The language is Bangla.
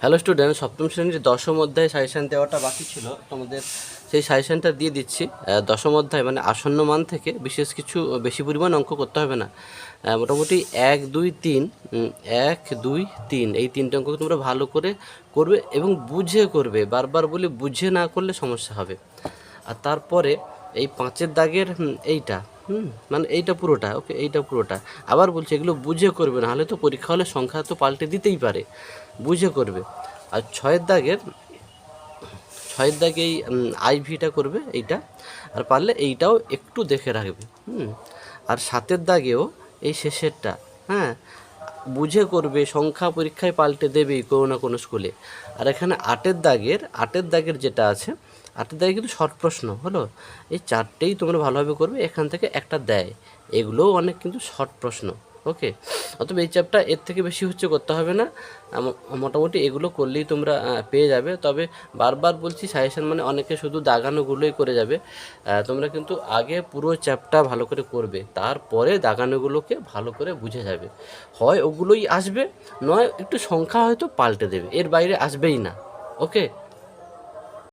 হ্যালো স্টুডেন্ট, সপ্তম শ্রেণীর দশম অধ্যায় সাজেশান দেওয়াটা বাকি ছিল তোমাদের। সেই সাজেশানটা দিয়ে দিচ্ছি। দশম অধ্যায় মানে আসন্ন মান থেকে বিশেষ কিছু বেশি পরিমাণ অঙ্ক করতে হবে না। মোটামুটি 1, 2, 3, 1, 2, 3 এই তিনটে অঙ্ক তোমরা ভালো করে করবে এবং বুঝে করবে। বারবার বলি বুঝে না করলে সমস্যা হবে। আর তারপরে এই 5-এর দাগের এইটা মানে এইটা পুরোটা, ওকে, এইটা পুরোটা আবার বলছি, এগুলো বুঝে করবে, নাহলে তো পরীক্ষা হলে সংখ্যা তো পাল্টে দিতেই পারে। বুঝে করবে। আর 6-এর দাগে এই আইভিটা করবে এইটা, আর পারলে এইটাও একটু দেখে রাখবে। আর 7-এর দাগেও এই শেষেরটা, হ্যাঁ, বুঝে করবে। সংখ্যা পরীক্ষায় পাল্টে দেবেই কোনো না কোনো স্কুলে। আর এখানে 8-এর দাগের যেটা আছে, 8-এর দাগে কিন্তু শর্ট প্রশ্ন হলো। এই চারটেই তোমরা ভালোভাবে করবে, এখান থেকে একটা দেয়, এগুলোও অনেক কিন্তু শর্ট প্রশ্ন। ওকে, অতএব এই চ্যাপ্টার এর থেকে বেশি করতে হবে না। মোটামুটি এগুলো করলেই তোমরা পেয়ে যাবে। তবে বারবার বলছি, সাজেশন মানে অনেকে শুধু দাগানোগুলোই করে যাবে। তোমরা কিন্তু আগে পুরো চ্যাপ্টার ভালো করে করবে, তারপরে দাগানোগুলোকে ভালো করে বুঝে যাবে। হয় ওগুলোই আসবে, নয় একটু সংখ্যা হয়তো পাল্টে দেবে, এর বাইরে আসবেই না। ওকে।